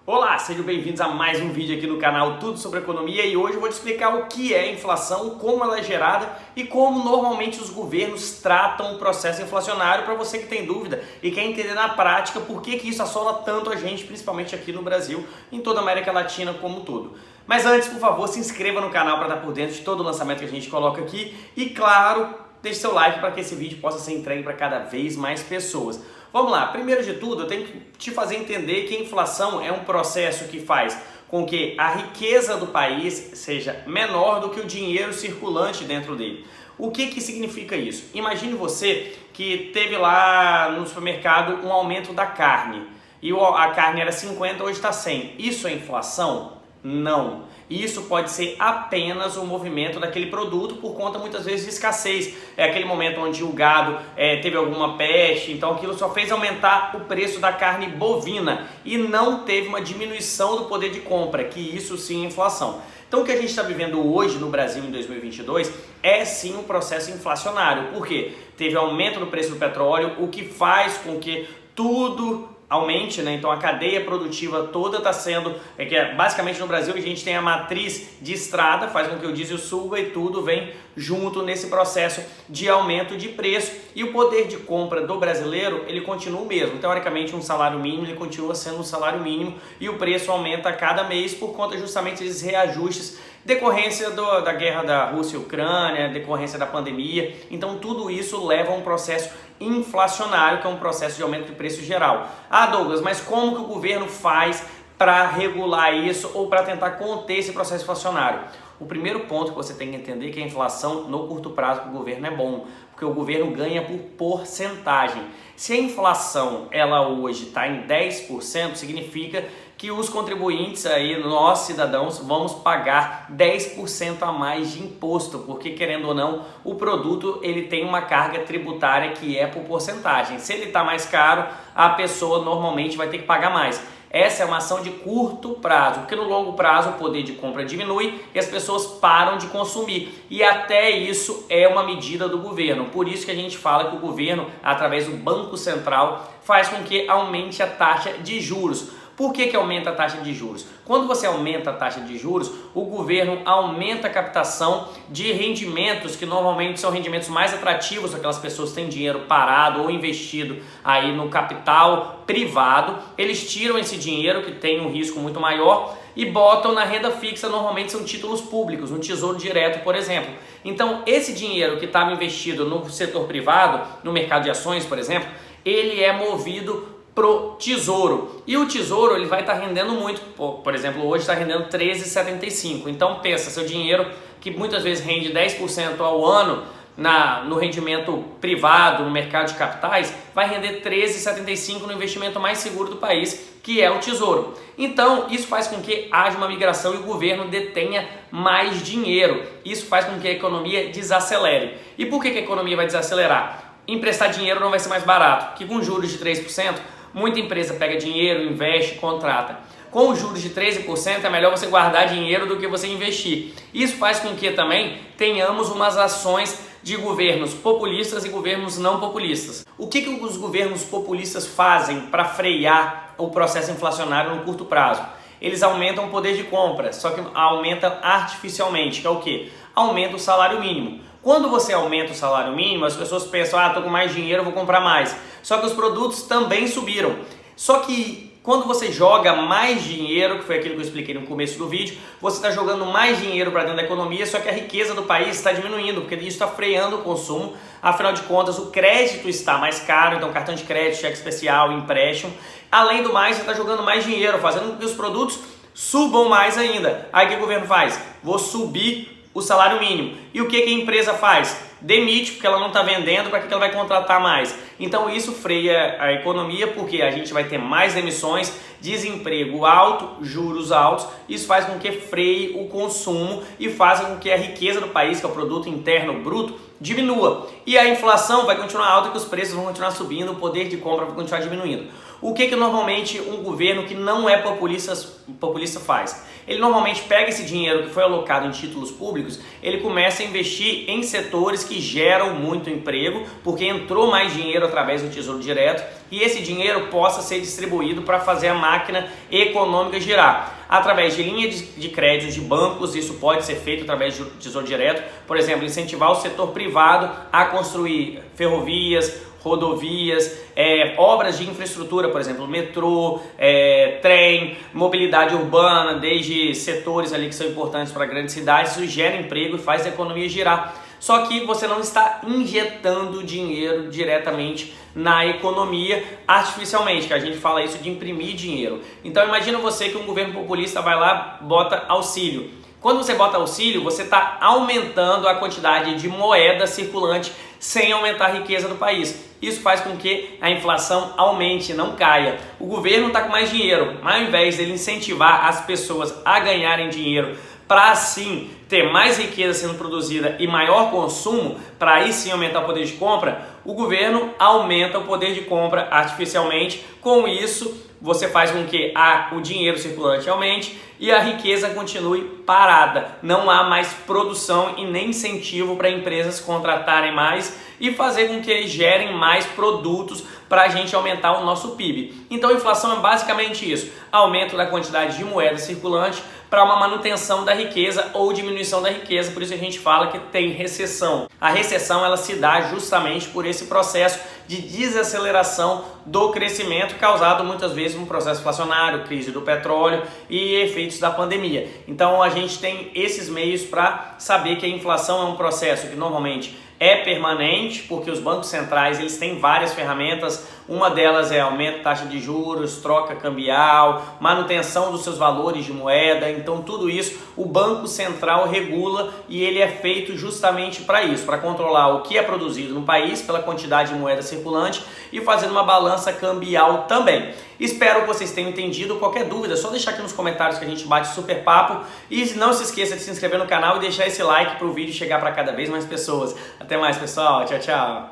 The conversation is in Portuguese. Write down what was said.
Olá, sejam bem-vindos a mais um vídeo aqui no canal Tudo Sobre Economia e hoje eu vou te explicar o que é inflação, como ela é gerada e como normalmente os governos tratam o processo inflacionário para você que tem dúvida e quer entender na prática por que isso assola tanto a gente, principalmente aqui no Brasil, em toda a América Latina como um todo. Mas antes, por favor, se inscreva no canal para estar por dentro de todo o lançamento que a gente coloca aqui e, claro, deixe seu like para que esse vídeo possa ser entregue para cada vez mais pessoas. Vamos lá, primeiro de tudo eu tenho que te fazer entender que a inflação é um processo que faz com que a riqueza do país seja menor do que o dinheiro circulante dentro dele. O que significa isso? Imagine você que teve lá no supermercado um aumento da carne e a carne era 50, hoje está 100. Isso é inflação? Não. Isso pode ser apenas o movimento daquele produto por conta muitas vezes de escassez. É aquele momento onde o gado teve alguma peste, então aquilo só fez aumentar o preço da carne bovina e não teve uma diminuição do poder de compra, que isso sim é inflação. Então o que a gente está vivendo hoje no Brasil em 2022 é sim um processo inflacionário, porque teve aumento no preço do petróleo, o que faz com que tudo aumente, né? Então a cadeia produtiva toda está sendo, basicamente no Brasil a gente tem a matriz de estrada, faz com que o diesel suba e tudo vem junto nesse processo de aumento de preço e o poder de compra do brasileiro ele continua o mesmo. Teoricamente um salário mínimo ele continua sendo um salário mínimo e o preço aumenta a cada mês por conta justamente desses reajustes decorrência da guerra da Rússia e Ucrânia, decorrência da pandemia. Então tudo isso leva a um processo inflacionário, que é um processo de aumento de preço geral. Ah, Douglas, mas como que o governo faz para regular isso ou para tentar conter esse processo inflacionário? O primeiro ponto que você tem que entender é que a inflação no curto prazo para o governo é bom, porque o governo ganha por porcentagem. Se a inflação ela hoje está em 10%, significa que os contribuintes aí, nós cidadãos, vamos pagar 10% a mais de imposto, porque querendo ou não, o produto ele tem uma carga tributária que é por porcentagem. Se ele está mais caro, a pessoa normalmente vai ter que pagar mais. Essa é uma ação de curto prazo, porque no longo prazo o poder de compra diminui e as pessoas param de consumir. E até isso é uma medida do governo. Por isso que a gente fala que o governo, através do Banco Central, faz com que aumente a taxa de juros. Por que aumenta a taxa de juros? Quando você aumenta a taxa de juros, o governo aumenta a captação de rendimentos que normalmente são rendimentos mais atrativos para aquelas pessoas que têm dinheiro parado ou investido aí no capital privado. Eles tiram esse dinheiro que tem um risco muito maior e botam na renda fixa, normalmente são títulos públicos, no Tesouro Direto, por exemplo. Então esse dinheiro que estava investido no setor privado, no mercado de ações, por exemplo, ele é movido pro Tesouro. E o Tesouro ele vai estar rendendo muito, por exemplo, hoje está rendendo 13,75. Então pensa, seu dinheiro que muitas vezes rende 10% ao ano no rendimento privado, no mercado de capitais, vai render 13,75 no investimento mais seguro do país, que é o Tesouro. Então isso faz com que haja uma migração e o governo detenha mais dinheiro. Isso faz com que a economia desacelere. E por que a economia vai desacelerar? Emprestar dinheiro não vai ser mais barato, que com juros de 3%, muita empresa pega dinheiro, investe, contrata. Com os juros de 13% é melhor você guardar dinheiro do que você investir. Isso faz com que também tenhamos umas ações de governos populistas e governos não populistas. O que os governos populistas fazem para frear o processo inflacionário no curto prazo? Eles aumentam o poder de compra, só que aumenta artificialmente, que é o quê? Aumenta o salário mínimo. Quando você aumenta o salário mínimo, as pessoas pensam, estou com mais dinheiro, vou comprar mais. Só que os produtos também subiram. Só que quando você joga mais dinheiro, que foi aquilo que eu expliquei no começo do vídeo, você está jogando mais dinheiro para dentro da economia, só que a riqueza do país está diminuindo, porque isso está freando o consumo. Afinal de contas, o crédito está mais caro, então cartão de crédito, cheque especial, empréstimo. Além do mais, você está jogando mais dinheiro, fazendo com que os produtos subam mais ainda. Aí o que o governo faz? Vou subir o salário mínimo. E o que a empresa faz? Demite, porque ela não está vendendo, para que ela vai contratar mais? Então isso freia a economia, porque a gente vai ter mais demissões, desemprego alto, juros altos. Isso faz com que freie o consumo e faça com que a riqueza do país, que é o produto interno bruto, diminua. E a inflação vai continuar alta, que os preços vão continuar subindo, o poder de compra vai continuar diminuindo. O que normalmente um governo que não é populista faz? Ele normalmente pega esse dinheiro que foi alocado em títulos públicos, ele começa a investir em setores que geram muito emprego, porque entrou mais dinheiro através do Tesouro Direto, e esse dinheiro possa ser distribuído para fazer a máquina econômica girar. Através de linhas de crédito de bancos, isso pode ser feito através do Tesouro Direto, por exemplo, incentivar o setor privado a construir ferrovias, rodovias, obras de infraestrutura, por exemplo, metrô, trem, mobilidade urbana, desde setores ali que são importantes para grandes cidades, isso gera emprego e faz a economia girar. Só que você não está injetando dinheiro diretamente na economia artificialmente, que a gente fala isso de imprimir dinheiro. Então imagina você que um governo populista vai lá, bota auxílio. Quando você bota auxílio, você está aumentando a quantidade de moeda circulante sem aumentar a riqueza do país. Isso faz com que a inflação aumente, não caia. O governo está com mais dinheiro, mas ao invés dele incentivar as pessoas a ganharem dinheiro para assim ter mais riqueza sendo produzida e maior consumo, para aí sim aumentar o poder de compra, o governo aumenta o poder de compra artificialmente. Com isso, você faz com que o dinheiro circulante aumente e a riqueza continue parada. Não há mais produção e nem incentivo para empresas contratarem mais e fazer com que eles gerem mais produtos para a gente aumentar o nosso PIB. Então a inflação é basicamente isso, aumento da quantidade de moeda circulante para uma manutenção da riqueza ou diminuição da riqueza, por isso a gente fala que tem recessão. A recessão ela se dá justamente por esse processo de desaceleração do crescimento causado muitas vezes por um processo inflacionário, crise do petróleo e efeitos da pandemia. Então a gente tem esses meios para saber que a inflação é um processo que normalmente é permanente, porque os bancos centrais eles têm várias ferramentas, uma delas é aumento da taxa de juros, troca cambial, manutenção dos seus valores de moeda, então tudo isso o Banco Central regula e ele é feito justamente para isso, para controlar o que é produzido no país pela quantidade de moeda circulante e fazendo uma balança cambial também. Espero que vocês tenham entendido. Qualquer dúvida é só deixar aqui nos comentários que a gente bate super papo e não se esqueça de se inscrever no canal e deixar esse like para o vídeo chegar para cada vez mais pessoas. Até mais, pessoal. Tchau, tchau.